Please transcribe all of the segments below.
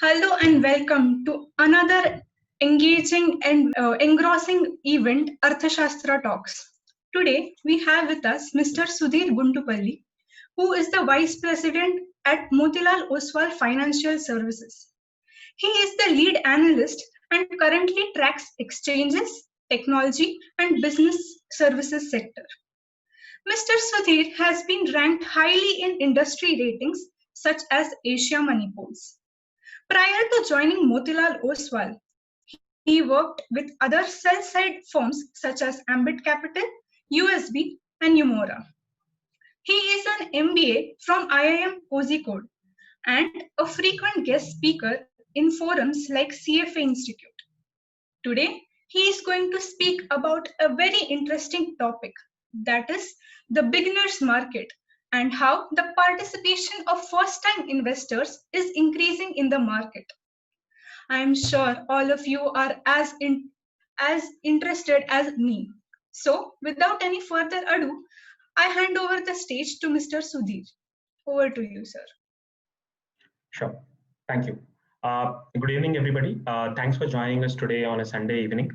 Hello and welcome to another engaging and engrossing event, Arthashastra Talks. Today we have with us Mr. Sudhir Guntupalli, who is the Vice President at Motilal Oswal Financial Services. He is the lead analyst and currently tracks exchanges, technology, and business services sector. Mr. Sudhir has been ranked highly in industry ratings such as Asia Money polls. Prior to joining Motilal Oswal, he worked with other sell-side firms such as Ambit Capital, USB, and Umora. He is an MBA from IIM Kozhikode and a frequent guest speaker in forums like CFA Institute. Today, he is going to speak about a very interesting topic, that is the beginner's market and how the participation of first-time investors is increasing in the market. I am sure all of you are as interested as me. So, without any further ado, I hand over the stage to Mr. Sudhir. Over to you, sir. Sure. Thank you. Good evening, everybody. Thanks for joining us today on a Sunday evening.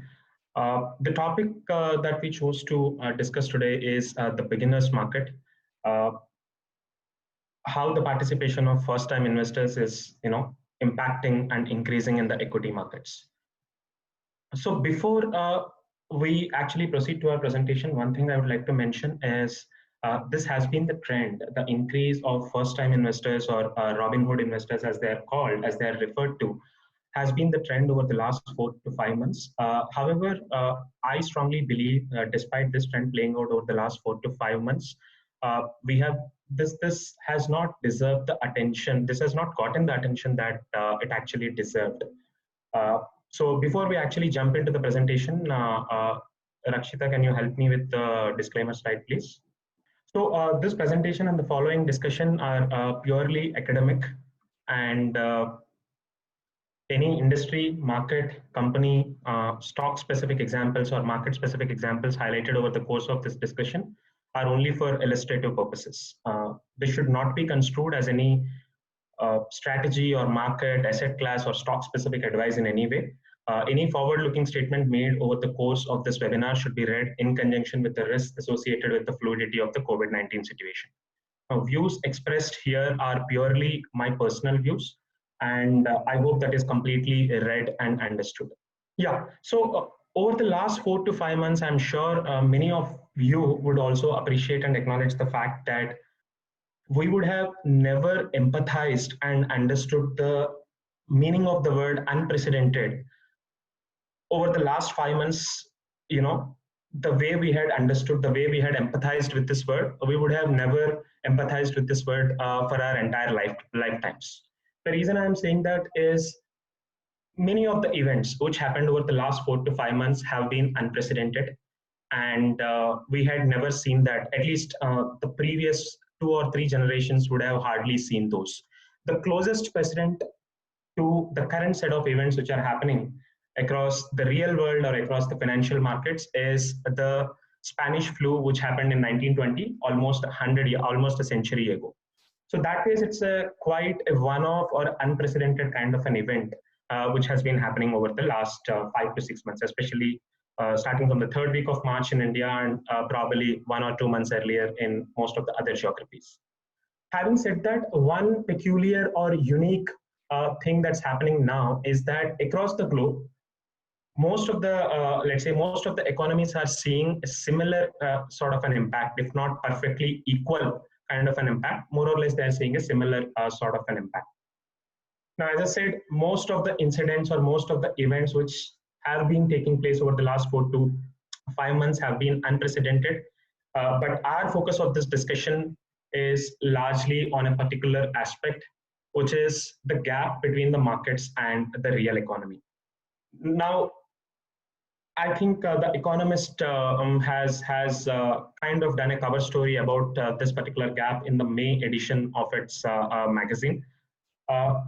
The topic that we chose to discuss today is the beginner's market, uh, how the participation of first-time investors is, impacting and increasing in the equity markets. So before we actually proceed to our presentation, one thing I would like to mention is this has been the trend, the increase of first-time investors or Robinhood investors as they're called, as they're referred to, has been the trend over the last 4 to 5 months. However, I strongly believe, despite this trend playing out over the last 4 to 5 months, we have this has not deserved the attention. This has not gotten the attention that it actually deserved. Uh, so before we actually jump into the presentation, Rakshita, can you help me with the disclaimer slide, please? So this presentation and the following discussion are purely academic, and any industry, market, company, stock-specific examples or market-specific examples highlighted over the course of this discussion are only for illustrative purposes. This should not be construed as any strategy or market, asset class, or stock-specific advice in any way. Any forward-looking statement made over the course of this webinar should be read in conjunction with the risks associated with the fluidity of the COVID-19 situation. Views expressed here are purely my personal views, and I hope that is completely read and understood. Yeah, so over the last 4 to 5 months, I'm sure many of you would also appreciate and acknowledge the fact that we would have never empathized and understood the meaning of the word unprecedented over the last 5 months. The way we had understood, the way we had empathized with this word, we would have never empathized with this word for our entire lifetimes. The reason I'm saying that is many of the events which happened over the last 4 to 5 months have been unprecedented, and we had never seen that. At least the previous 2 or 3 generations would have hardly seen those. The closest precedent to the current set of events which are happening across the real world or across the financial markets is the Spanish flu, which happened in 1920, almost 100 years, almost a century ago. So that case, it's a quite a one-off or unprecedented kind of an event which has been happening over the last 5 to 6 months, especially starting from the third week of March in India and probably 1 or 2 months earlier in most of the other geographies. Having said that, one peculiar or unique thing that's happening now is that across the globe, most of the let's say most of the economies are seeing a similar sort of an impact, if not perfectly equal kind of an impact. More or less, they're seeing a similar sort of an impact. Now, as I said, most of the incidents or most of the events which have been taking place over the last 4 to 5 months have been unprecedented. But our focus of this discussion is largely on a particular aspect, which is the gap between the markets and the real economy. Now, I think the Economist has kind of done a cover story about this particular gap in the May edition of its magazine.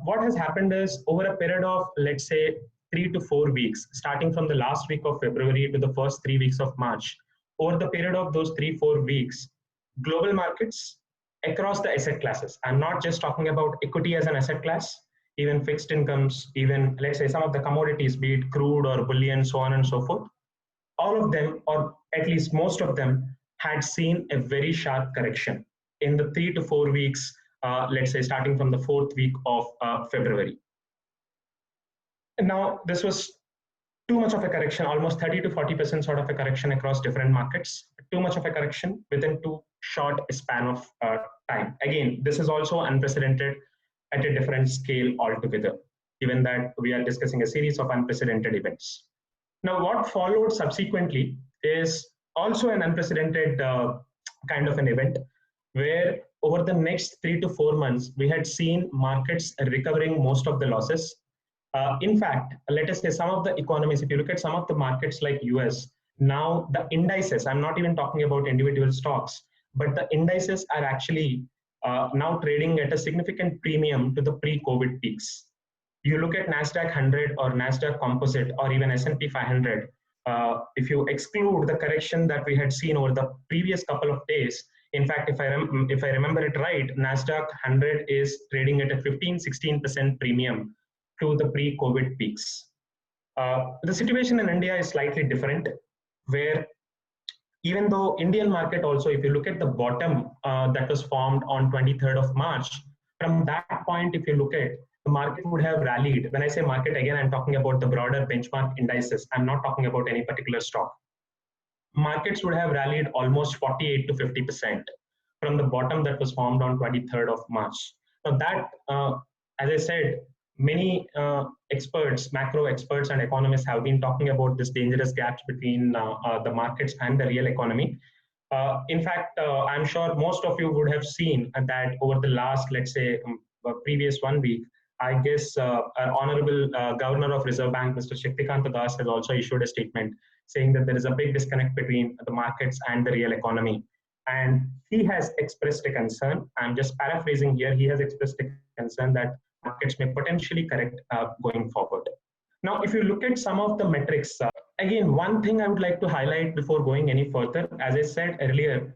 What has happened is, over a period of, let's say, 3 to 4 weeks, starting from the last week of February to the first 3 weeks of March, over the period of those 3 4 weeks, global markets across the asset classes, I'm not just talking about equity as an asset class, even fixed incomes, even let's say some of the commodities, be it crude or bullion, so on and so forth, all of them, or at least most of them, had seen a very sharp correction in the 3 to 4 weeks, let's say starting from the fourth week of February. Now, this was too much of a correction, almost 30 to 40% sort of a correction across different markets, too much of a correction within too short a span of time. Again, this is also unprecedented at a different scale altogether, given that we are discussing a series of unprecedented events. Now, what followed subsequently is also an unprecedented kind of an event where over the next 3 to 4 months, we had seen markets recovering most of the losses. In fact, let us say some of the economies, if you look at some of the markets like US, now the indices, I'm not even talking about individual stocks, but the indices are actually now trading at a significant premium to the pre-COVID peaks. You look at NASDAQ 100 or NASDAQ Composite or even S&P 500, if you exclude the correction that we had seen over the previous couple of days, in fact, if I remember it right, NASDAQ 100 is trading at a 15-16% premium to the pre-COVID peaks. The situation in India is slightly different, where even though Indian market also, if you look at the bottom that was formed on 23rd of March, from that point, if you look at, the market would have rallied. When I say market, again, I'm talking about the broader benchmark indices. I'm not talking about any particular stock. Markets would have rallied almost 48 to 50% from the bottom that was formed on 23rd of March. Now that, as I said, many experts, macro experts and economists have been talking about this dangerous gaps between the markets and the real economy. In fact, I'm sure most of you would have seen that over the last, let's say, previous 1 week, I guess our Honorable Governor of Reserve Bank, Mr. Shaktikanta Das, has also issued a statement saying that there is a big disconnect between the markets and the real economy. And he has expressed a concern. I'm just paraphrasing here. He has expressed a concern that markets may potentially correct going forward. Now, if you look at some of the metrics, again, one thing I would like to highlight before going any further, as I said earlier,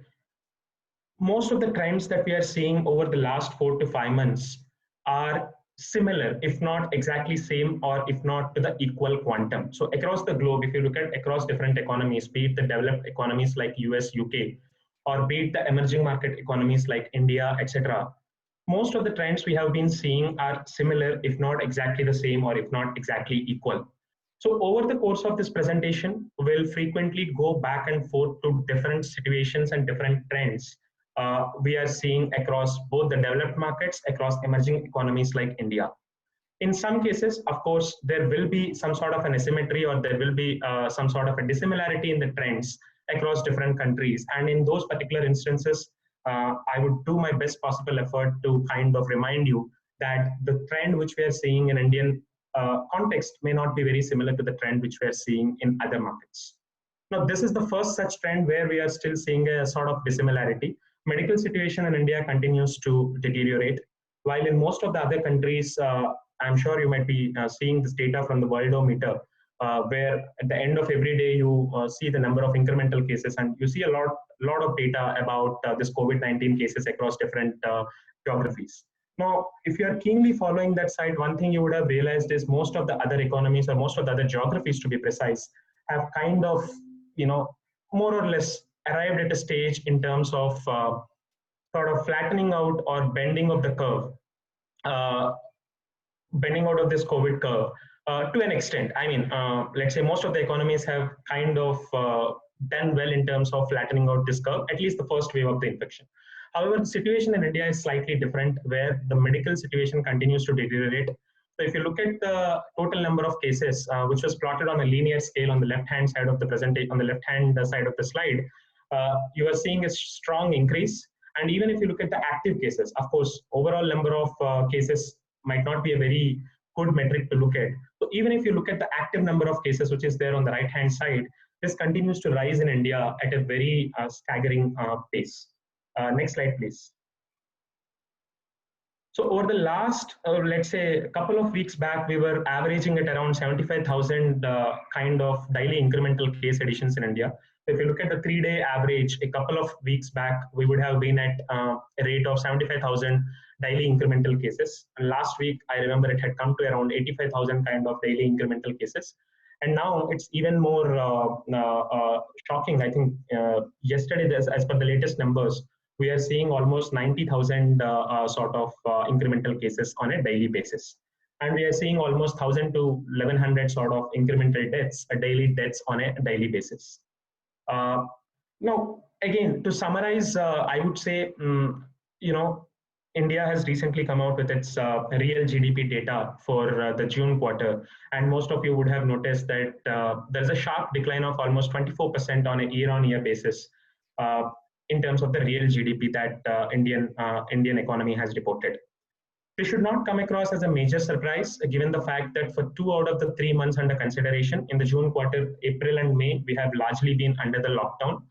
most of the trends that we are seeing over the last 4 to 5 months are similar, if not exactly same, or if not to the equal quantum. So across the globe, if you look at across different economies, be it the developed economies like US, UK, or be it the emerging market economies like India, etc., most of the trends we have been seeing are similar, if not exactly the same, or if not exactly equal. So over the course of this presentation, we'll frequently go back and forth to different situations and different trends we are seeing across both the developed markets, across emerging economies like India. In some cases, of course, there will be some sort of an asymmetry, or there will be some sort of a dissimilarity in the trends across different countries. And in those particular instances, I would do my best possible effort to kind of remind you that the trend which we are seeing in Indian context may not be very similar to the trend which we are seeing in other markets. Now, this is the first such trend where we are still seeing a sort of dissimilarity. Medical situation in India continues to deteriorate, while in most of the other countries, I'm sure you might be seeing this data from the Worldometer, where at the end of every day you see the number of incremental cases, and you see a lot of data about this COVID-19 cases across different geographies. Now, if you are keenly following that side, one thing you would have realized is most of the other economies, or most of the other geographies to be precise, have kind of, more or less arrived at a stage in terms of sort of flattening out or bending of the curve, bending out of this COVID curve to an extent. I mean, let's say most of the economies have kind of done well in terms of flattening out this curve, at least the first wave of the infection. However, the situation in India is slightly different, where the medical situation continues to deteriorate. So if you look at the total number of cases, which was plotted on a linear scale on the left-hand side of the presentation, on the left-hand side of the slide, you are seeing a strong increase. And even if you look at the active cases, of course, overall number of cases might not be a very good metric to look at. So even if you look at the active number of cases, which is there on the right-hand side, this continues to rise in India at a very staggering pace. Next slide, please. So over the last, let's say, a couple of weeks back, we were averaging at around 75,000 kind of daily incremental case additions in India. So if you look at the 3-day average, a couple of weeks back, we would have been at a rate of 75,000 daily incremental cases. And last week, I remember it had come to around 85,000 kind of daily incremental cases. And now it's even more shocking. I think yesterday, as per the latest numbers, we are seeing almost 90,000 sort of incremental cases on a daily basis. And we are seeing almost 1,000 to 1,100 sort of incremental deaths, daily deaths on a daily basis. Uh, Now, again, to summarize, I would say, you know, India has recently come out with its real GDP data for the June quarter, and most of you would have noticed that there's a sharp decline of almost 24% on a year-on-year basis uh, in terms of the real GDP that Indian economy has reported. This should not come across as a major surprise, given the fact that for 2 out of the 3 months under consideration in the June quarter, April and May, we have largely been under the lockdown.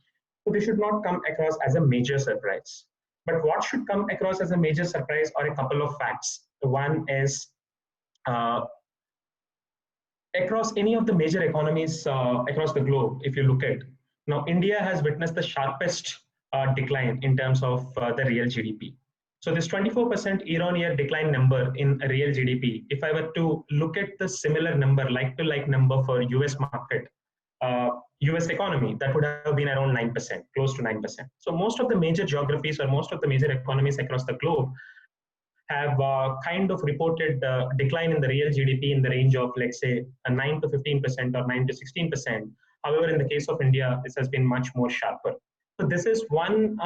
So this should not come across as a major surprise. But what should come across as a major surprise are a couple of facts. One is uh, across any of the major economies across the globe, if you look at now, India has witnessed the sharpest decline in terms of the real GDP. So this 24% year-on-year decline number in real GDP, if I were to look at the similar number, like-to-like number for US market, US economy, that would have been around 9%, close to 9%. So most of the major geographies or most of the major economies across the globe have kind of reported decline in the real GDP in the range of, let's say, a 9 to 15% or 9 to 16%. However, in the case of India, this has been much more sharper. So this is one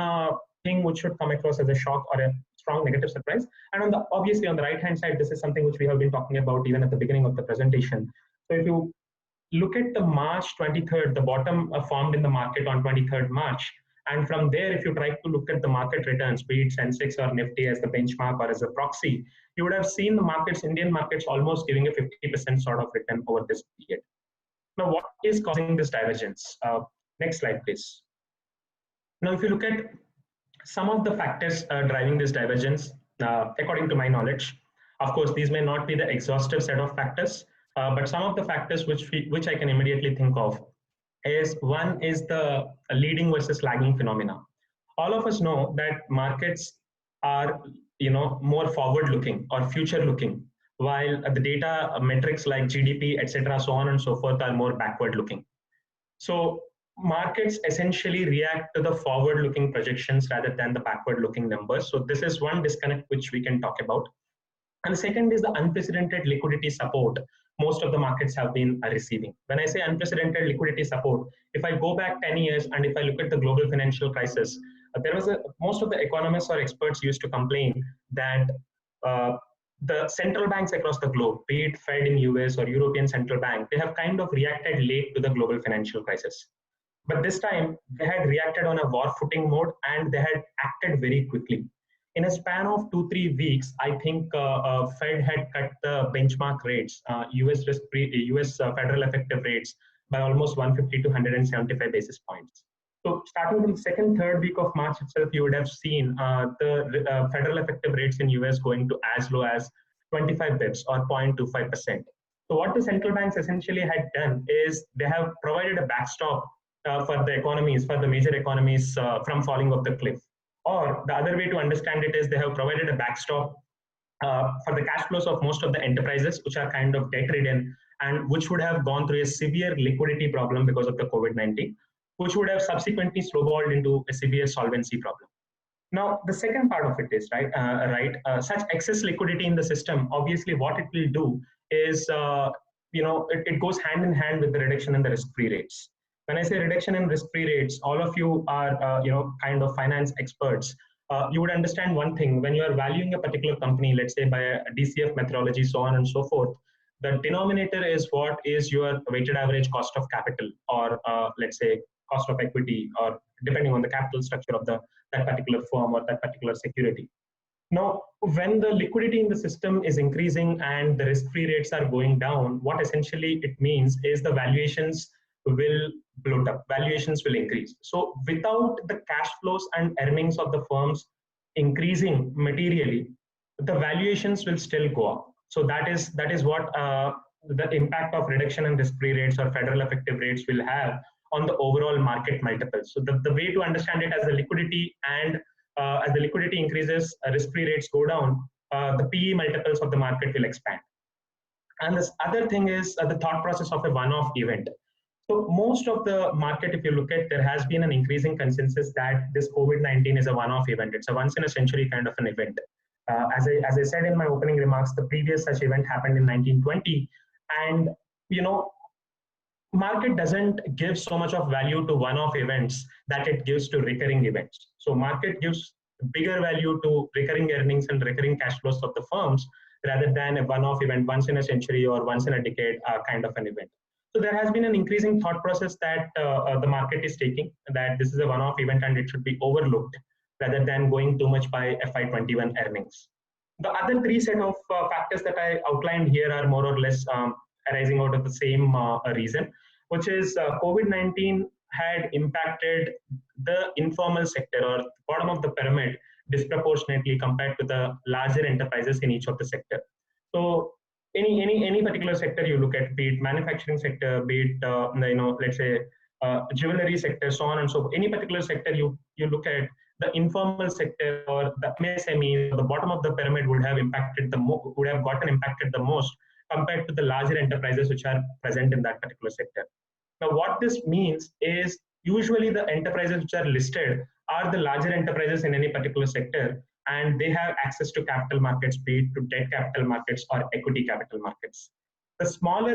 thing which should come across as a shock or a strong negative surprise. And obviously on the right-hand side, this is something which we have been talking about even at the beginning of the presentation. So if you look at the March 23rd, the bottom formed in the market on 23rd March. And from there, if you try to look at the market returns, be it Sensex or Nifty as the benchmark or as a proxy, you would have seen the markets, Indian markets, almost giving a 50% sort of return over this period. Now, what is causing this divergence? Next slide, please. Now, if you look at some of the factors driving this divergence, according to my knowledge, of course, these may not be the exhaustive set of factors, but some of the factors which I can immediately think of is one is the leading versus lagging phenomena. All of us know that markets are more forward looking or future looking, while the data metrics like GDP, etc., so on and so forth, are more backward looking. So markets essentially react to the forward looking projections rather than the backward looking numbers. So this is one disconnect which we can talk about. And the second is the unprecedented liquidity support most of the markets have been receiving. When I say unprecedented liquidity support, if I go back 10 years and if I look at the global financial crisis, most of the economists or experts used to complain that the central banks across the globe, be it Fed in US or European Central Bank, they have kind of reacted late to the global financial crisis. But this time, they had reacted on a war footing mode and they had acted very quickly. In a span of 2-3 weeks, I think Fed had cut the benchmark rates, US federal effective rates, by almost 150 to 175 basis points. So starting from the second, third week of March itself, you would have seen the federal effective rates in US going to as low as 25 bips or 0.25%. So what the central banks essentially had done is they have provided a backstop for the economies, for the major economies from falling off the cliff. Or the other way to understand it is they have provided a backstop for the cash flows of most of the enterprises, which are kind of debt ridden and which would have gone through a severe liquidity problem because of the COVID-19, which would have subsequently snowballed into a severe solvency problem. Now, the second part of it is such excess liquidity in the system. Obviously, what it will do is, it goes hand in hand with the reduction in the risk-free rates. When I say reduction in risk-free rates, all of you are, kind of finance experts. You would understand one thing: when you are valuing a particular company, let's say by a DCF methodology, so on and so forth, the denominator is what is your weighted average cost of capital, or let's say cost of equity, or depending on the capital structure of that particular firm or that particular security. Now, when the liquidity in the system is increasing and the risk-free rates are going down, what essentially it means is the valuations will bloat up, valuations will increase. So without the cash flows and earnings of the firms increasing materially, the valuations will still go up. So that is what the impact of reduction in risk-free rates or federal effective rates will have on the overall market multiple. So the way to understand it, as the liquidity and as the liquidity increases, risk-free rates go down, the PE multiples of the market will expand. And this other thing is the thought process of a one-off event. So most of the market, if you look at, there has been an increasing consensus that this COVID-19 is a one-off event. It's a once-in-a-century kind of an event. As I said in my opening remarks, the previous such event happened in 1920, and you know, market doesn't give so much of value to one-off events that it gives to recurring events. So market gives bigger value to recurring earnings and recurring cash flows of the firms rather than a one-off event, once in a century or once in a decade kind of an event. So there has been an increasing thought process that the market is taking, that this is a one-off event and it should be overlooked rather than going too much by FY21 earnings. The other three set of factors that I outlined here are more or less arising out of the same reason, which is COVID-19 had impacted the informal sector or the bottom of the pyramid disproportionately compared to the larger enterprises in each of the sector. So any particular sector you look at, be it manufacturing sector, be it let's say jewelry sector, so on and so forth, any particular sector you look at, the informal sector or the MSME, the bottom of the pyramid would have would have gotten impacted the most compared to the larger enterprises which are present in that particular sector. Now, what this means is usually the enterprises which are listed are the larger enterprises in any particular sector, and they have access to capital markets, be it to debt capital markets or equity capital markets. The smaller,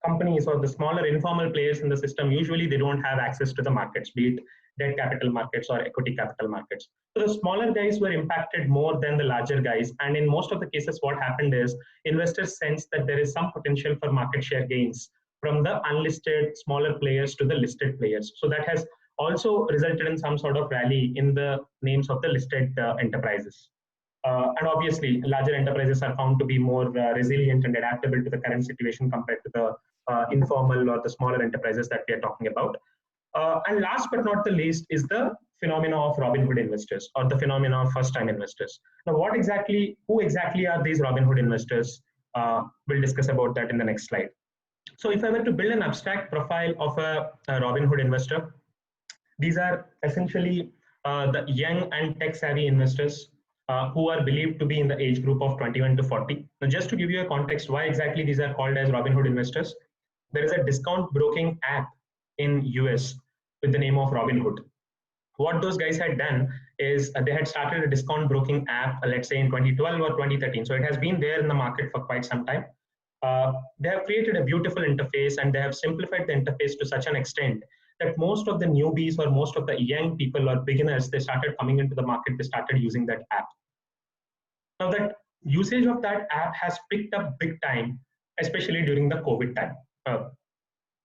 companies or the smaller informal players in the system, usually they don't have access to the markets, be it debt capital markets or equity capital markets. So the smaller guys were impacted more than the larger guys. And in most of the cases, what happened is investors sense that there is some potential for market share gains from the unlisted smaller players to the listed players. So that has also resulted in some sort of rally in the names of the listed enterprises. And obviously, larger enterprises are found to be more resilient and adaptable to the current situation compared to the informal or the smaller enterprises that we are talking about. And last but not the least is the phenomena of Robinhood investors or the phenomena of first-time investors. Now, who exactly are these Robinhood investors? We'll discuss about that in the next slide. So if I were to build an abstract profile of a Robinhood investor, these are essentially the young and tech-savvy investors who are believed to be in the age group of 21 to 40. Now, just to give you a context, why exactly these are called as Robinhood investors, there is a discount broking app in US with the name of Robinhood. What those guys had done is they had started a discount broking app, let's say in 2012 or 2013. So it has been there in the market for quite some time. They have created a beautiful interface and they have simplified the interface to such an extent that most of the newbies or most of the young people or beginners, they started coming into the market, they started using that app. Now that usage of that app has picked up big time, especially during the COVID time,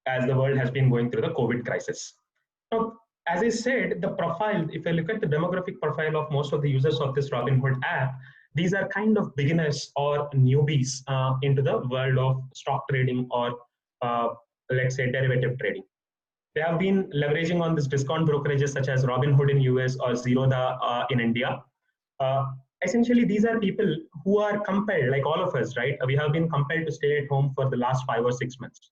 as the world has been going through the COVID crisis. Now, as I said, the profile, if I look at the demographic profile of most of the users of this Robinhood app, these are kind of beginners or newbies into the world of stock trading or let's say derivative trading. They have been leveraging on this discount brokerages such as Robinhood in US or Zerodha in India. Essentially, these are people who are compelled, like all of us, right? We have been compelled to stay at home for the last 5 or 6 months.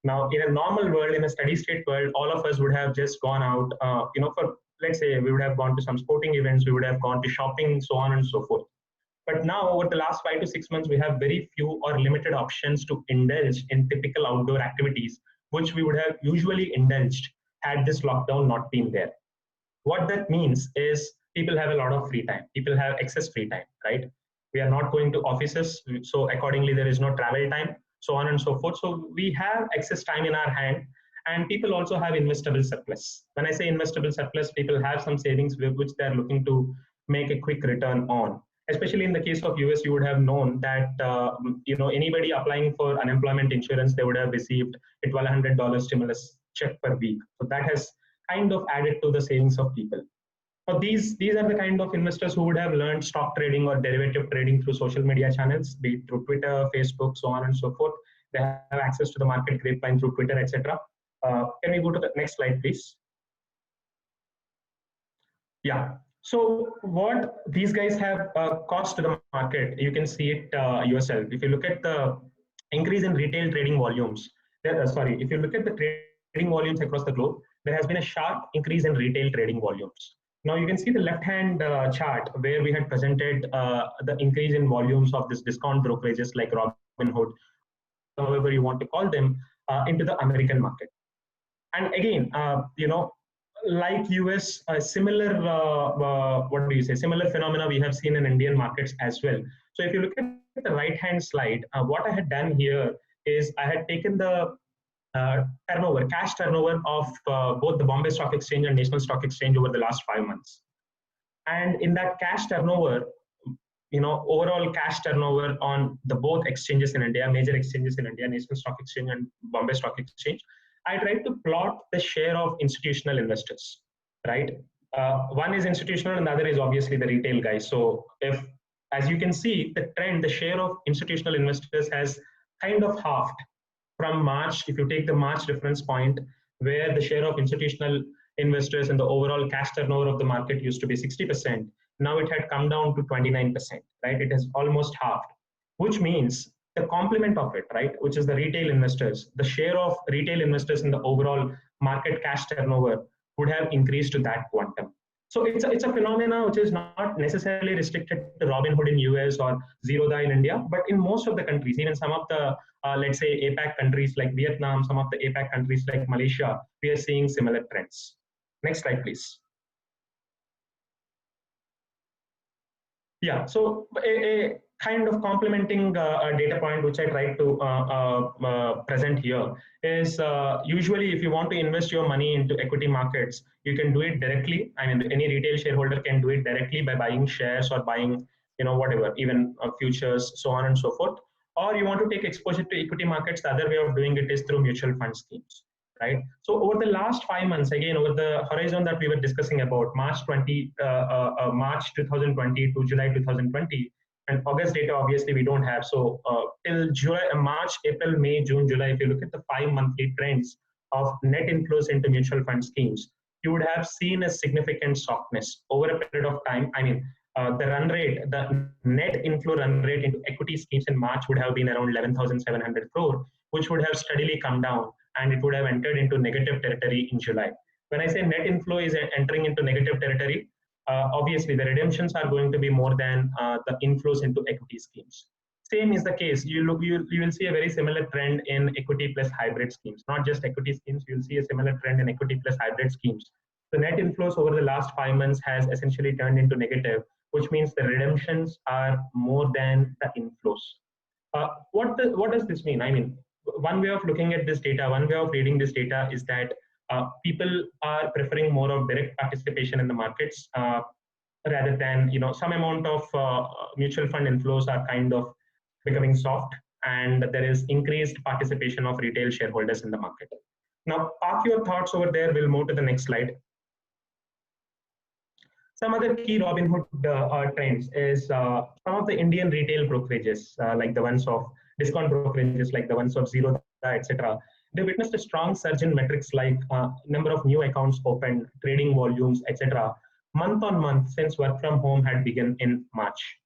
Now, in a normal world, in a steady state world, all of us would have just gone out, for, let's say, we would have gone to some sporting events, we would have gone to shopping, so on and so forth. But now, over the last 5 to 6 months, we have very few or limited options to indulge in typical outdoor activities, which we would have usually indulged had this lockdown not been there. What that means is people have a lot of free time. People have excess free time, right? We are not going to offices, so accordingly, there is no travel time, so on and so forth. So we have excess time in our hand, and people also have investable surplus. When I say investable surplus, people have some savings which they are looking to make a quick return on. Especially in the case of US, you would have known that anybody applying for unemployment insurance, they would have received a $1,200 stimulus check per week. So that has kind of added to the savings of people. So these are the kind of investors who would have learned stock trading or derivative trading through social media channels, be it through Twitter, Facebook, so on and so forth. They have access to the market grapevine through Twitter, etc. Can we go to the next slide, please? Yeah. So what these guys have cost to the market, you can see it yourself. If you look at the increase in retail trading volumes. Sorry, if you look at the trading volumes across the globe, there has been a sharp increase in retail trading volumes. Now you can see the left-hand chart where we had presented the increase in volumes of this discount brokerages like Robinhood, however you want to call them, into the American market. And again, like US, similar what do you say? Similar phenomena we have seen in Indian markets as well. So if you look at the right-hand slide, what I had done here is I had taken the turnover, cash turnover of both the Bombay Stock Exchange and National Stock Exchange over the last 5 months. And in that cash turnover, overall cash turnover on the both exchanges in India, major exchanges in India, National Stock Exchange and Bombay Stock Exchange, I tried to plot the share of institutional investors, right? One is institutional and the other is obviously the retail guys. So if, as you can see, the trend, the share of institutional investors has kind of halved from March. If you take the March reference point, where the share of institutional investors in the overall cash turnover of the market used to be 60%, now it had come down to 29%, right? It has almost halved, which means the complement of it, right, which is the retail investors, the share of retail investors in the overall market cash turnover would have increased to that quantum. So it's a phenomena which is not necessarily restricted to Robinhood in US or Zerodha in India, but in most of the countries, even some of the, let's say, APAC countries like Vietnam, some of the APAC countries like Malaysia, we are seeing similar trends. Next slide, please. Yeah, so a kind of complementing data point which I tried to present here is usually if you want to invest your money into equity markets, you can do it directly. I mean, any retail shareholder can do it directly by buying shares or buying, whatever, even futures, so on and so forth. Or you want to take exposure to equity markets, the other way of doing it is through mutual fund schemes, right? So over the last 5 months, again, over the horizon that we were discussing about March 2020 to July 2020, and August data, obviously, we don't have. So till July, March, April, May, June, July, if you look at the 5 monthly trends of net inflows into mutual fund schemes, you would have seen a significant softness over a period of time. I mean, the run rate, the net inflow run rate into equity schemes in March would have been around 11,700 crore, which would have steadily come down and it would have entered into negative territory in July. When I say net inflow is entering into negative territory, obviously the redemptions are going to be more than the inflows into equity schemes. Same is the case. You will see a very similar trend in equity plus hybrid schemes. Not just equity schemes, you'll see a similar trend in equity plus hybrid schemes. The net inflows over the last 5 months has essentially turned into negative, which means the redemptions are more than the inflows. What does this mean? I mean, one way of looking at this data, one way of reading this data is that people are preferring more of direct participation in the markets rather than, some amount of mutual fund inflows are kind of becoming soft, and there is increased participation of retail shareholders in the market. Now, park your thoughts over there. We'll move to the next slide. Some other key Robinhood trends is some of the Indian retail brokerages, like the ones of discount brokerages, like the ones of Zerodha, etc. They witnessed a strong surge in metrics like number of new accounts opened, trading volumes, etc. month on month since work from home had begun in March.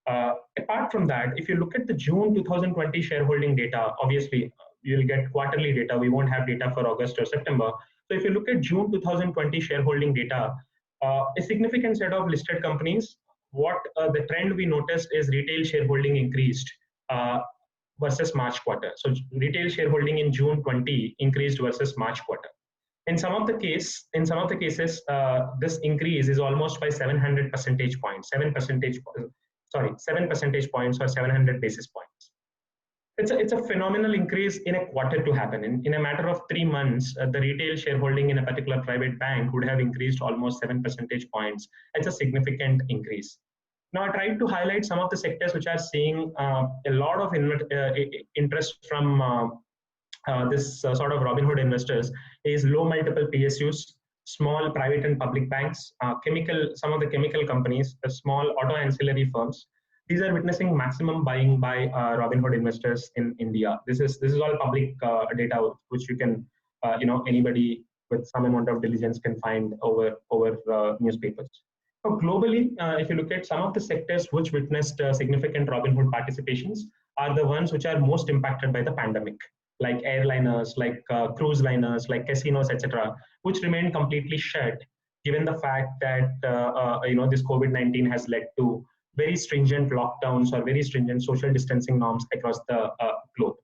Apart from that, if you look at the June 2020 shareholding data, obviously you'll get quarterly data. We won't have data for August or September. So if you look at June 2020 shareholding data, a significant set of listed companies, what the trend we noticed is retail shareholding increased versus March quarter. So retail shareholding in June 20 increased versus March quarter. In some of the cases, this increase is almost by 700 percentage points, 7 percentage points or 700 basis points. It's a phenomenal increase in a quarter to happen. In a matter of 3 months, the retail shareholding in a particular private bank would have increased almost 7 percentage points. It's a significant increase. Now, I tried to highlight some of the sectors which are seeing a lot of interest from this sort of Robinhood investors is low multiple PSUs, small private and public banks, some of the chemical companies, the small auto ancillary firms. These are witnessing maximum buying by Robinhood investors in India. This is all public data which you can, anybody with some amount of diligence can find over newspapers. Now, globally, if you look at some of the sectors which witnessed significant Robinhood participations, are the ones which are most impacted by the pandemic, like airliners, like cruise liners, like casinos, etc., which remain completely shut, given the fact that this COVID-19 has led to very stringent lockdowns or very stringent social distancing norms across the globe.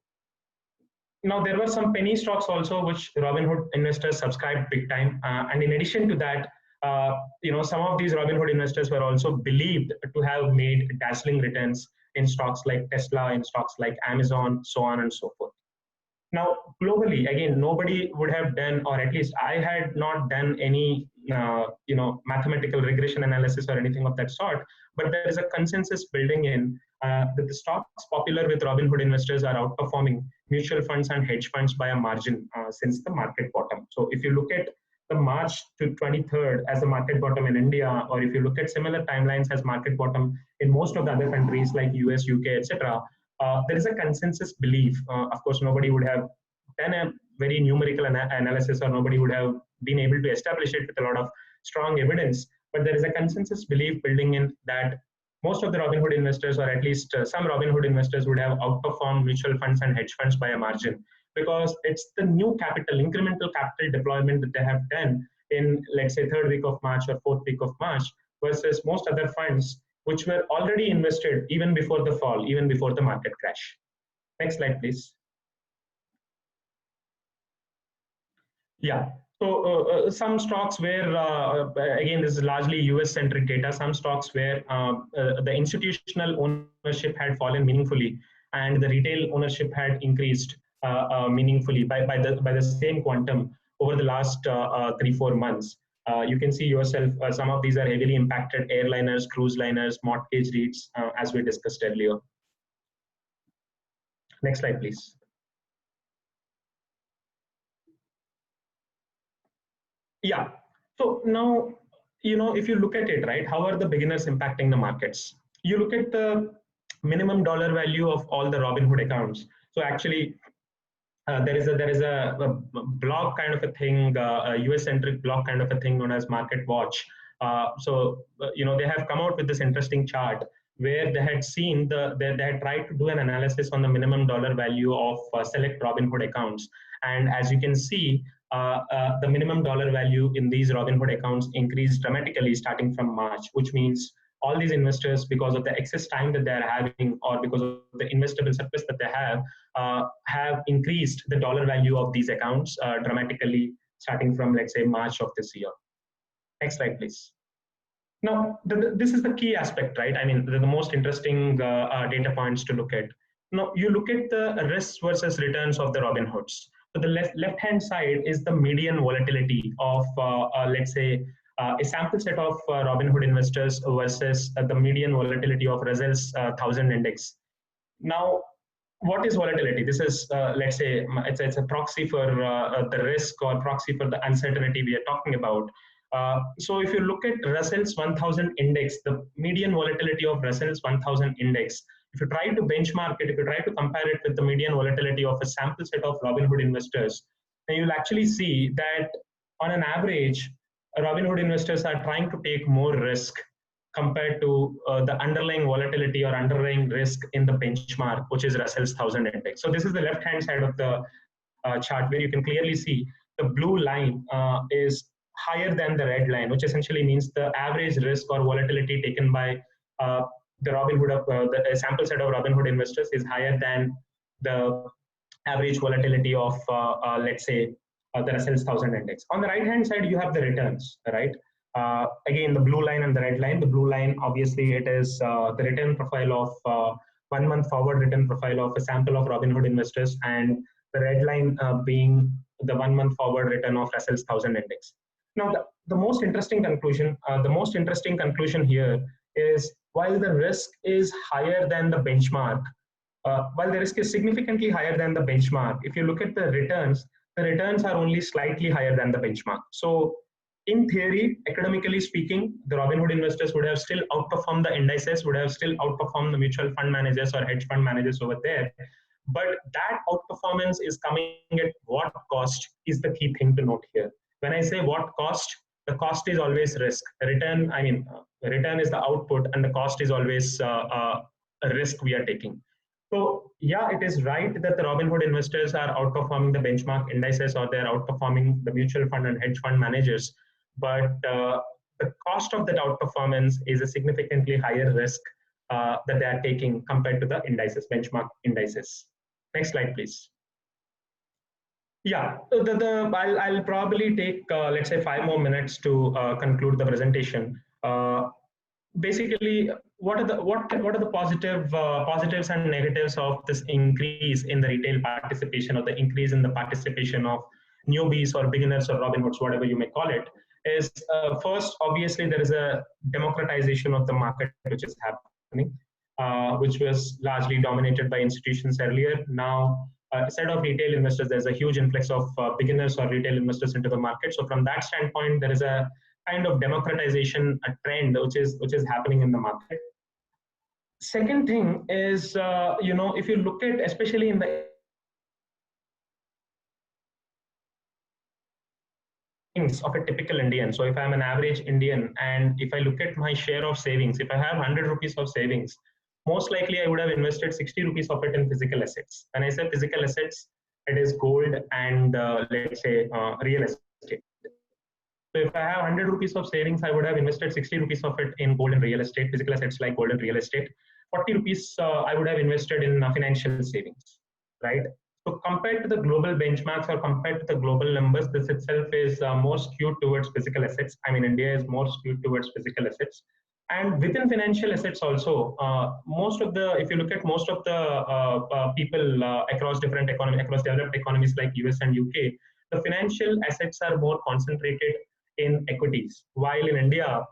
Now, there were some penny stocks also, which Robinhood investors subscribed big time. And in addition to that, some of these Robinhood investors were also believed to have made dazzling returns in stocks like Tesla, in stocks like Amazon, so on and so forth. Now, globally, again, nobody would have done, or at least I had not done any, mathematical regression analysis or anything of that sort. But there is a consensus building in that the stocks popular with Robinhood investors are outperforming mutual funds and hedge funds by a margin since the market bottom. So, if you look at the March to 23rd as the market bottom in India, or if you look at similar timelines as market bottom in most of the other countries like US, UK, etc., there is a consensus belief. Of course, nobody would have done a very numerical analysis, or nobody would have been able to establish it with a lot of strong evidence. But there is a consensus belief building in that most of the Robinhood investors, or at least some Robinhood investors, would have outperformed mutual funds and hedge funds by a margin, because it's the new capital, incremental capital deployment that they have done in, let's say, third week of March or fourth week of March, versus most other funds which were already invested even before the fall, even before the market crash. Next slide, please. Yeah. So some stocks where, again, this is largely US-centric data, some stocks where the institutional ownership had fallen meaningfully and the retail ownership had increased meaningfully by the same quantum over the last 3-4 months. You can see yourself, some of these are heavily impacted: airliners, cruise liners, mortgage REITs, as we discussed earlier. Next slide, please. Yeah. So now, if you look at it, right, how are the beginners impacting the markets? You look at the minimum dollar value of all the Robinhood accounts. So actually, there is a blog kind of a thing, a US centric blog kind of a thing known as Market Watch. They have come out with this interesting chart where they had seen they had tried to do an analysis on the minimum dollar value of select Robinhood accounts. And as you can see, the minimum dollar value in these Robinhood accounts increased dramatically starting from March, which means all these investors, because of the excess time that they're having, or because of the investable surplus that they have increased the dollar value of these accounts dramatically starting from, let's say, March of this year. Next slide, please. Now, this is the key aspect, right? I mean, the most interesting data points to look at. Now, you look at the risks versus returns of the Robinhoods. So the left-hand side is the median volatility of, let's say, a sample set of Robinhood investors versus the median volatility of Russell's 1000 index. Now, what is volatility? This is, let's say, it's a proxy for the risk, or proxy for the uncertainty we are talking about. So if you look at Russell's 1000 index, the median volatility of Russell's 1000 index, if you try to benchmark it, if you try to compare it with the median volatility of a sample set of Robinhood investors, then you'll actually see that on an average, Robinhood investors are trying to take more risk compared to the underlying volatility or underlying risk in the benchmark, which is Russell's 1000 index. So this is the left-hand side of the chart, where you can clearly see the blue line is higher than the red line, which essentially means the average risk or volatility taken by the Robinhood, the sample set of Robinhood investors is higher than the average volatility of, let's say, the Russell's 1000 index. On the right-hand side, you have the returns, right? Again, the blue line and the red line. The blue line, obviously, it is the return profile of 1 month forward return profile of a sample of Robinhood investors, and the red line being the 1 month forward return of Russell's 1000 index. Now, the most interesting conclusion here is, while the risk is higher than the benchmark, while the risk is significantly higher than the benchmark, if you look at the returns are only slightly higher than the benchmark. So in theory, academically speaking, the Robinhood investors would have still outperformed the indices, would have still outperformed the mutual fund managers or hedge fund managers over there. But that outperformance is coming at what cost is the key thing to note here. When I say what cost, the cost is always risk. Return, return is the output, and the cost is always a risk we are taking. So yeah, it is right that the Robinhood investors are outperforming the benchmark indices or they're outperforming the mutual fund and hedge fund managers. But the cost of that outperformance is a significantly higher risk that they are taking compared to the indices, benchmark indices. Next slide, please. Yeah, I'll probably take, let's say, 5 more minutes to conclude the presentation. Basically, what are the positives and negatives of this increase in the retail participation, or the increase in the participation of newbies or beginners or Robinhoods, whatever you may call it? Is first, obviously, there is a democratization of the market which is happening, which was largely dominated by institutions earlier. Now, instead of retail investors, there's a huge influx of beginners or retail investors into the market. So from that standpoint, there is a kind of democratization trend which is happening in the market. Second thing is, if you look at, especially in the of a typical Indian. So if I'm an average Indian and if I look at my share of savings, if I have 100 rupees of savings, most likely I would have invested 60 rupees of it in physical assets. When I say physical assets, it is gold and let's say real estate. So if I have 100 rupees of savings, I would have invested 60 rupees of it in gold and real estate, physical assets like gold and real estate. 40 rupees I would have invested in financial savings, right? So compared to the global benchmarks or compared to the global numbers, this itself is more skewed towards physical assets. I mean, India is more skewed towards physical assets. And within financial assets also, if you look at most of the people across different economies, across developed economies like US and UK, the financial assets are more concentrated in equities, while in India,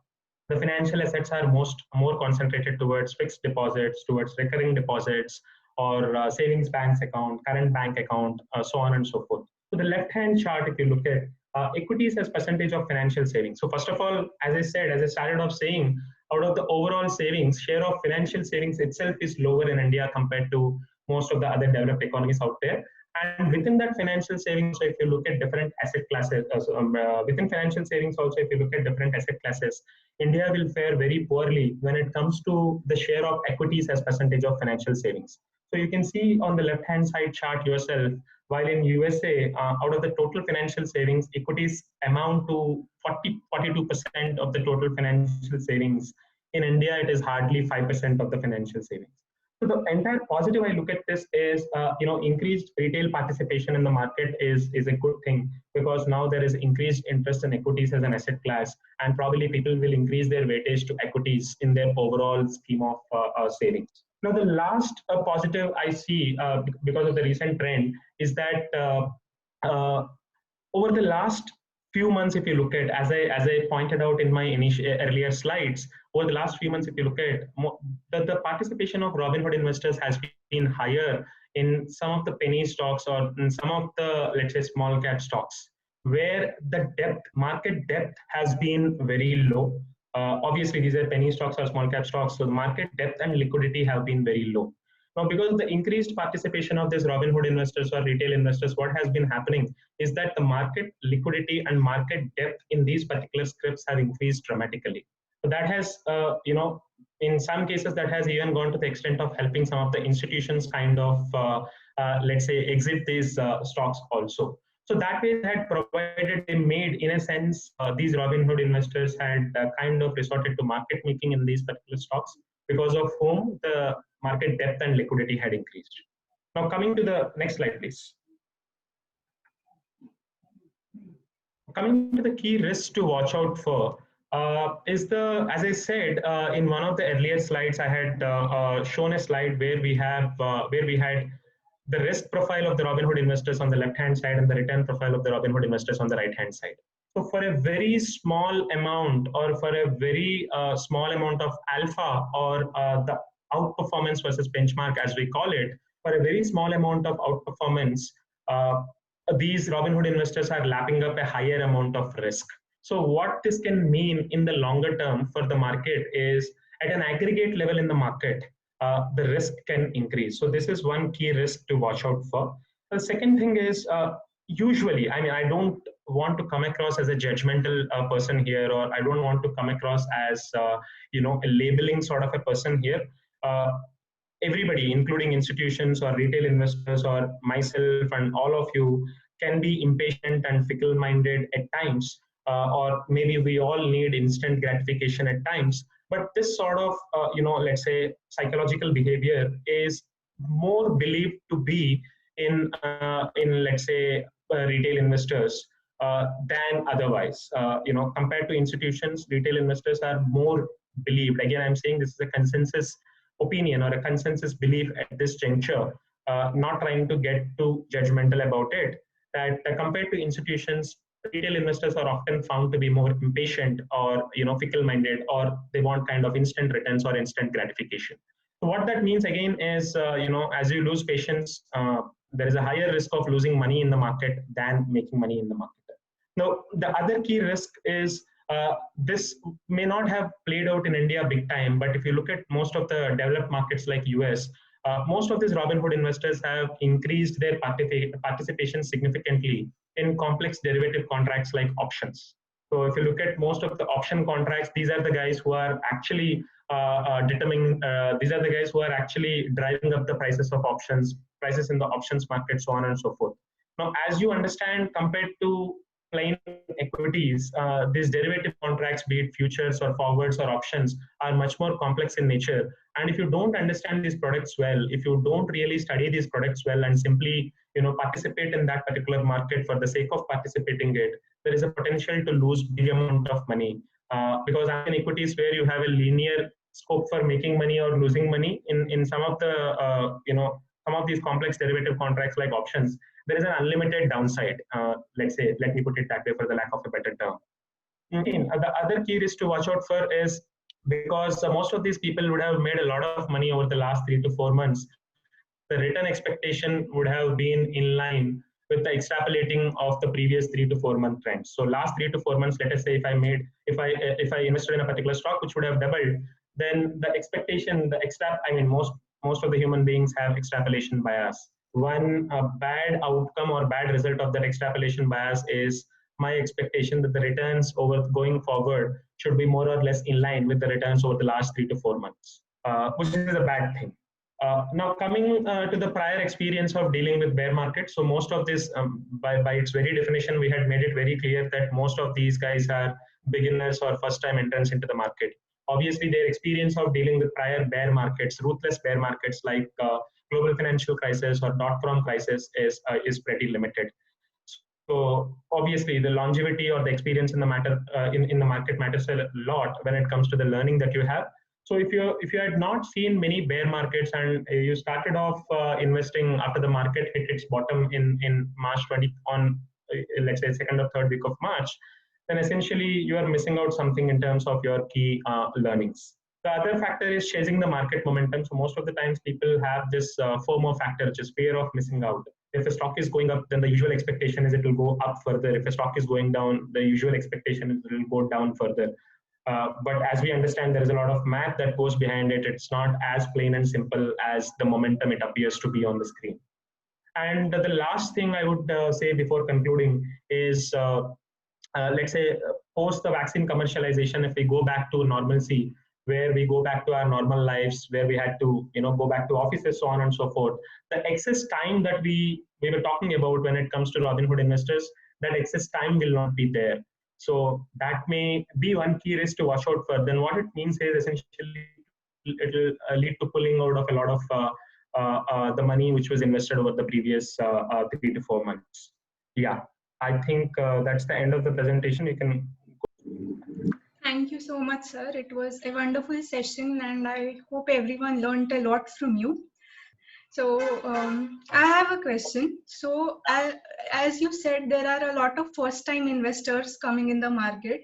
the financial assets are more concentrated towards fixed deposits, towards recurring deposits, or savings banks account, current bank account, so on and so forth. So the left-hand chart, if you look at equities as percentage of financial savings. So first of all, as I started off saying, out of the overall savings, share of financial savings itself is lower in India compared to most of the other developed economies out there. And within that financial savings, so if you look at different asset classes, within financial savings also, if you look at different asset classes, India will fare very poorly when it comes to the share of equities as percentage of financial savings. So you can see on the left-hand side chart yourself, while in USA, out of the total financial savings, equities amount to 42% of the total financial savings. In India, it is hardly 5% of the financial savings. So the entire positive I look at this is, increased retail participation in the market is a good thing, because now there is increased interest in equities as an asset class, and probably people will increase their weightage to equities in their overall scheme of savings. Now, the last positive I see because of the recent trend is that over the last few months, if you look at, as I pointed out in my earlier slides, over the last few months, if you look at the participation of Robinhood investors has been higher in some of the penny stocks or in some of the, let's say, small cap stocks, where the market depth has been very low. Obviously, these are penny stocks or small cap stocks, so the market depth and liquidity have been very low. Now, because of the increased participation of these Robinhood investors or retail investors, what has been happening is that the market liquidity and market depth in these particular scripts have increased dramatically. So that has, in some cases, that has even gone to the extent of helping some of the institutions kind of, let's say, exit these stocks also. So that way, they made, in a sense, these Robinhood investors had kind of resorted to market making in these particular stocks, because of whom the market depth and liquidity had increased. Now, coming to the next slide, please. Coming to the key risks to watch out for as I said in one of the earlier slides, I had shown a slide where we had the risk profile of the Robinhood investors on the left-hand side and the return profile of the Robinhood investors on the right-hand side. So for a very small amount, or for a very small amount of alpha, or the outperformance versus benchmark, as we call it, for a very small amount of outperformance, these Robinhood investors are lapping up a higher amount of risk. So what this can mean in the longer term for the market is, at an aggregate level in the market, the risk can increase. So this is one key risk to watch out for. The second thing is, usually, I mean, I don't want to come across as a judgmental person here, or I don't want to come across as, a labeling sort of a person here. everybody, including institutions or retail investors or myself and all of you, can be impatient and fickle-minded at times, or maybe we all need instant gratification at times. But this sort of, let's say, psychological behavior is more believed to be in let's say, retail investors than otherwise. Compared to institutions, retail investors are more believed. Again, I'm saying this is a consensus opinion or a consensus belief at this juncture, not trying to get too judgmental about it, that compared to institutions, retail investors are often found to be more impatient or fickle-minded, or they want kind of instant returns or instant gratification. So what that means again is, as you lose patience, there is a higher risk of losing money in the market than making money in the market. Now, the other key risk is this may not have played out in India big time, but if you look at most of the developed markets like US, most of these Robinhood investors have increased their participation significantly in complex derivative contracts like options. So if you look at most of the option contracts, these are the guys who are actually determining, these are the guys who are actually driving up the prices of options, prices in the options market, so on and so forth. Now, as you understand, compared to plain equities, these derivative contracts, be it futures or forwards or options, are much more complex in nature. And if you don't understand these products well, if you don't really study these products well and simply participate in that particular market for the sake of participating it, there is a potential to lose big amount of money. Because in equities where you have a linear scope for making money or losing money, in some of the some of these complex derivative contracts like options, there is an unlimited downside. Let's say, let me put it that way for the lack of a better term. Again, the other key risk to watch out for is, because most of these people would have made a lot of money over the last 3 to 4 months, the return expectation would have been in line with the extrapolating of the previous 3 to 4 month trends. So last 3 to 4 months, let us say if I invested in a particular stock which would have doubled, then the expectation, I mean, most of the human beings have extrapolation bias. One bad outcome or bad result of that extrapolation bias is my expectation that the returns over going forward should be more or less in line with the returns over the last 3 to 4 months, which is a bad thing. Now, coming to the prior experience of dealing with bear markets, so most of this, by its very definition, we had made it very clear that most of these guys are beginners or first-time entrants into the market. Obviously, their experience of dealing with prior bear markets, ruthless bear markets like global financial crisis or dot-com crisis, is pretty limited. So obviously, the longevity or the experience in the market matters a lot when it comes to the learning that you have. So if you had not seen many bear markets and you started off investing after the market hit its bottom in March 20 on let's say second or third week of March, then essentially you are missing out something in terms of your key learnings. The other factor is chasing the market momentum. So most of the times people have this FOMO factor, which is fear of missing out. If a stock is going up, then the usual expectation is it will go up further. If a stock is going down, the usual expectation is it will go down further. But as we understand, there is a lot of math that goes behind it. It's not as plain and simple as the momentum it appears to be on the screen. And the last thing I would say before concluding is, let's say, post the vaccine commercialization, if we go back to normalcy, where we go back to our normal lives, where we had to go back to offices, so on and so forth, the excess time that we were talking about when it comes to Robinhood investors, that excess time will not be there. So that may be one key risk to watch out for. Then what it means is essentially it will lead to pulling out of a lot of the money which was invested over the previous 3 to 4 months. Yeah, I think that's the end of the presentation. You can go. Thank you so much, sir. It was a wonderful session, and I hope everyone learned a lot from you. So I have a question. So as you said, there are a lot of first-time investors coming in the market.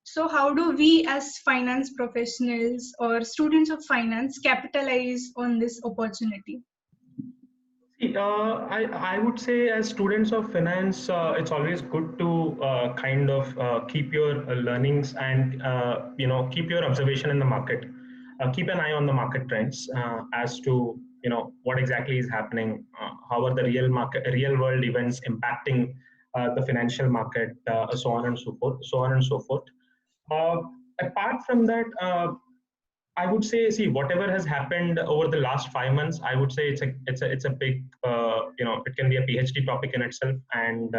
So how do we as finance professionals or students of finance capitalize on this opportunity? I would say as students of finance, it's always good to kind of keep your learnings and keep your observation in the market. Keep an eye on the market trends as to what exactly is happening. How are the real world events impacting the financial market, so on and so forth, so on and so forth. Uh, Apart from that. I would say, see, whatever has happened over the last 5 months, I would say it's a big, it can be a PhD topic in itself, and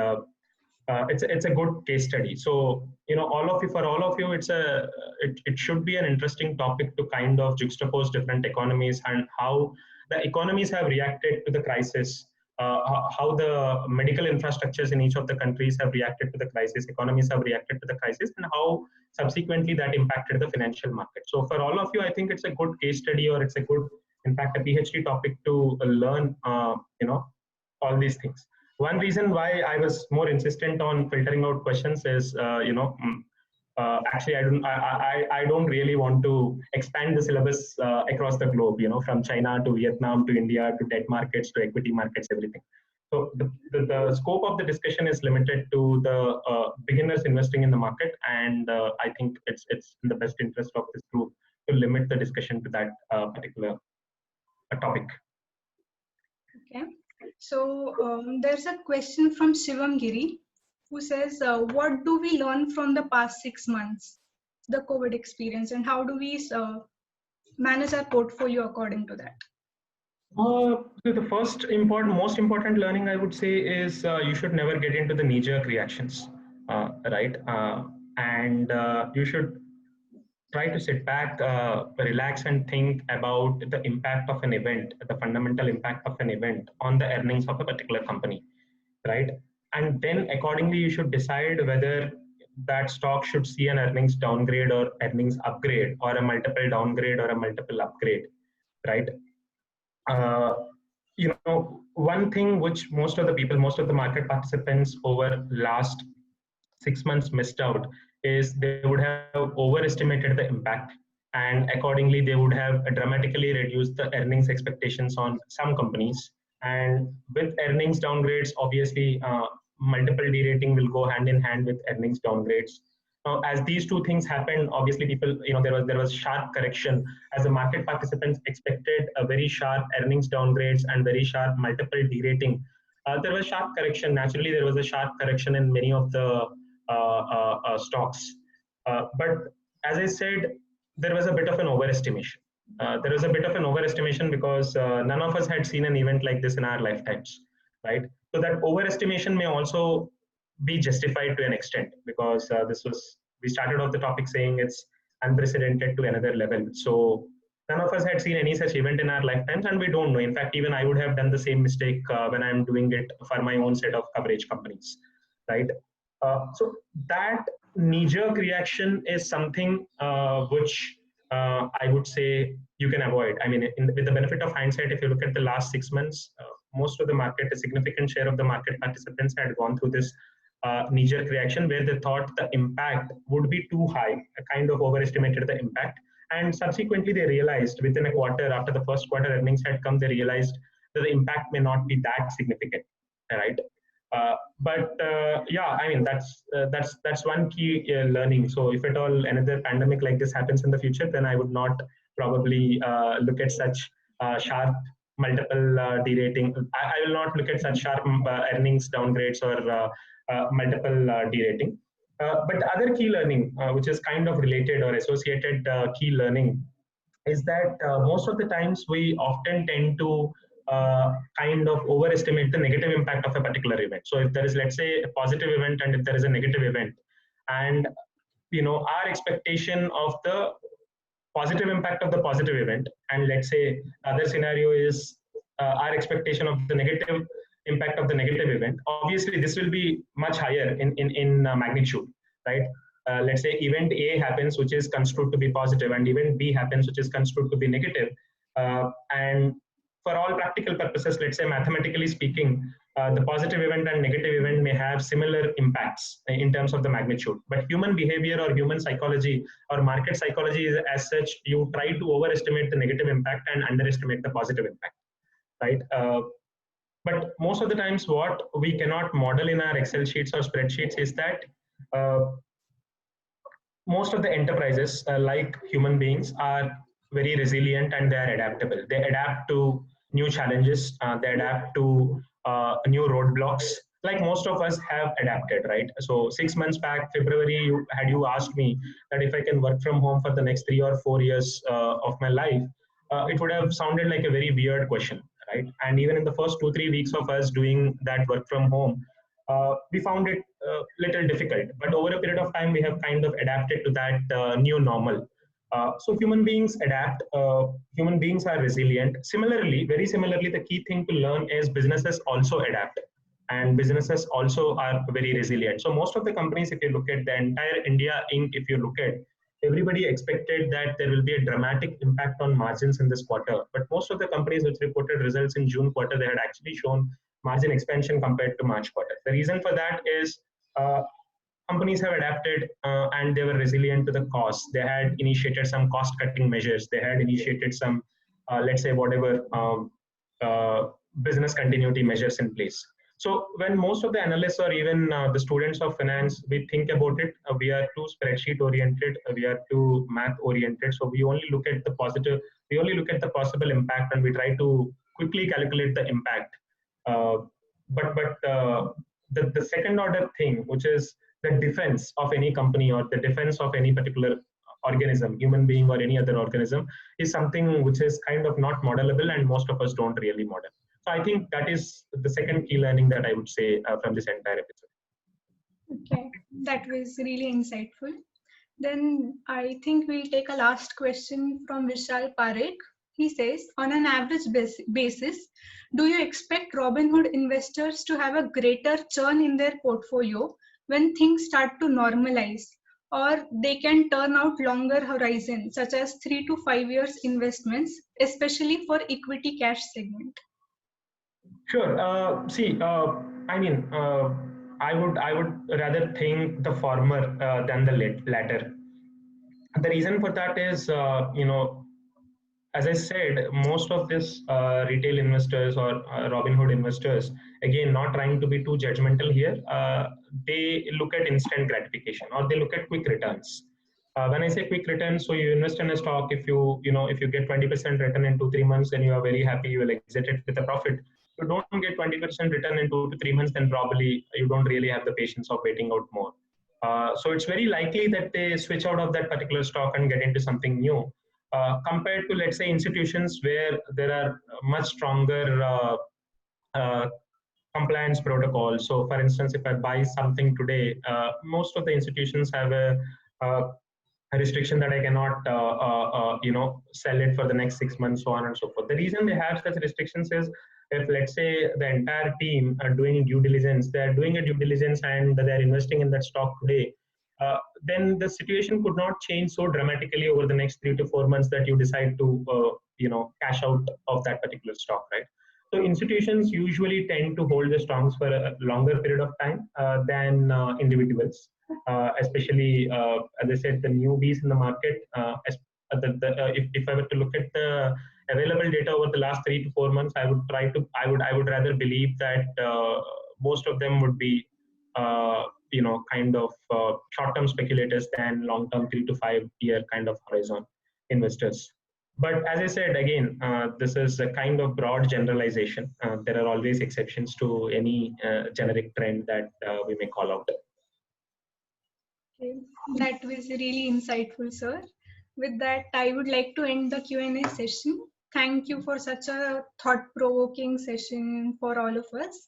it's a good case study. So for all of you, it should be an interesting topic to kind of juxtapose different economies and how the economies have reacted to the crisis, how the medical infrastructures in each of the countries have reacted to the crisis, economies have reacted to the crisis, and how subsequently that impacted the financial market. So for all of you, I think it's a good case study, or it's a good, in fact, a PhD topic to learn, all these things. One reason why I was more insistent on filtering out questions is, actually, I don't really want to expand the syllabus across the globe, from China to Vietnam to India to debt markets to equity markets, everything. So the scope of the discussion is limited to the beginners investing in the market, and I think it's in the best interest of this group to limit the discussion to that particular topic. Okay. So there's a question from Shivam Giri, who says, what do we learn from the past 6 months, the COVID experience, and how do we manage our portfolio according to that? The most important learning I would say is you should never get into the knee-jerk reactions, right? And you should try to sit back, relax, and think about the impact of an event, the fundamental impact of an event on the earnings of a particular company, right? And then accordingly, you should decide whether that stock should see an earnings downgrade or earnings upgrade, or a multiple downgrade or a multiple upgrade, right? Uh, One thing which most of the market participants over last 6 months missed out is they would have overestimated the impact, and accordingly they would have dramatically reduced the earnings expectations on some companies. And with earnings downgrades, obviously multiple derating will go hand in hand with earnings downgrades. Now, as these two things happened, obviously people, there was sharp correction as the market participants expected a very sharp earnings downgrades and very sharp multiple derating. There was sharp correction. Naturally, there was a sharp correction in many of the stocks. But as I said, there was a bit of an overestimation. There was a bit of an overestimation because none of us had seen an event like this in our lifetimes, right? So that overestimation may also be justified to an extent, because we started off the topic saying it's unprecedented to another level. So none of us had seen any such event in our lifetimes, and we don't know. In fact, even I would have done the same mistake when I'm doing it for my own set of coverage companies, right? So that knee-jerk reaction is something which I would say you can avoid. I mean, with the benefit of hindsight, if you look at the last 6 months, most of the market, a significant share of the market participants had gone through this knee-jerk reaction where they thought the impact would be too high, kind of overestimated the impact. And subsequently, they realized within a quarter, after the first quarter earnings had come, they realized that the impact may not be that significant, right? But yeah, I mean that's one key learning. So if at all another pandemic like this happens in the future, then I would not probably look at such sharp multiple derating. I will not look at such sharp earnings downgrades or multiple derating. But other key learning, which is kind of related or associated key learning, is that most of the times we often tend to kind of overestimate the negative impact of a particular event. So if there is, let's say, a positive event and if there is a negative event, and our expectation of the positive impact of the positive event, and let's say other scenario is our expectation of the negative impact of the negative event, obviously this will be much higher in magnitude, right? Let's say event A happens, which is construed to be positive, and event B happens, which is construed to be negative. And for all practical purposes, let's say mathematically speaking, the positive event and negative event may have similar impacts in terms of the magnitude. But human behavior or human psychology or market psychology is as such, you try to overestimate the negative impact and underestimate the positive impact, right? But most of the times, what we cannot model in our Excel sheets or spreadsheets is that most of the enterprises, like human beings, are very resilient and they are adaptable. They adapt to new challenges, they adapt to new roadblocks, like most of us have adapted, right? So 6 months back, February, you asked me that if I can work from home for the next 3 or 4 years of my life, it would have sounded like a very weird question, right? And even in the first 2 3 weeks of us doing that work from home, we found it little difficult. But over a period of time, we have kind of adapted to that new normal. So human beings adapt. Human beings are resilient. Similarly, very similarly, the key thing to learn is businesses also adapt, and businesses also are very resilient. So most of the companies, if you look at the entire India Inc., if you look at, everybody expected that there will be a dramatic impact on margins in this quarter. But most of the companies which reported results in June quarter, they had actually shown margin expansion compared to March quarter. The reason for that is uh, companies have adapted and they were resilient to the costs. They had initiated some cost cutting measures. They had initiated some, let's say, whatever uh, business continuity measures in place. So when most of the analysts or even the students of finance, we think about it, we are too spreadsheet oriented, we are too math oriented. So we only look at the positive, we only look at the possible impact, and we try to quickly calculate the impact. Uh, but the second order thing, which is the defense of any company or the defense of any particular organism, human being or any other organism, is something which is kind of not modelable, and most of us don't really model. So I think that is the second key learning that I would say from this entire episode. Okay, that was really insightful. Then I think we'll take a last question from Vishal Parekh. He says, on an average basis, do you expect Robinhood investors to have a greater churn in their portfolio when things start to normalize, or they can turn out longer horizon, such as 3 to 5 years investments, especially for equity cash segment? Sure. See, I mean, I would rather think the former than the latter. The reason for that is, as I said, most of this retail investors or Robinhood investors, again, not trying to be too judgmental here, they look at instant gratification or they look at quick returns. When I say quick returns, so you invest in a stock. If you get 20% return in 2 3 months, then you are very happy. You will exit it with a profit. If you don't get 20% return in 2 to 3 months, then probably you don't really have the patience of waiting out more. So it's very likely that they switch out of that particular stock and get into something new, compared to, let's say, institutions where there are much stronger uh, compliance protocols. So for instance, if I buy something today, most of the institutions have uh, a restriction that I cannot sell it for the next 6 months, so on and so forth. The reason they have such restrictions is, if let's say the entire team are doing due diligence, they're doing a due diligence and they're investing in that stock today, then the situation could not change so dramatically over the next 3 to 4 months that you decide to cash out of that particular stock, right? So institutions usually tend to hold the stocks for a longer period of time than individuals, especially, as I said, the newbies in the market. If I were to look at the available data over the last 3 to 4 months, I would rather believe that most of them would be kind of short-term speculators than long-term 3 to 5 year kind of horizon investors. But as I said, again, this is a kind of broad generalization. There are always exceptions to any generic trend that we may call out. Okay, that was really insightful, sir. With that, I would like to end the Q&A session. Thank you for such a thought-provoking session for all of us.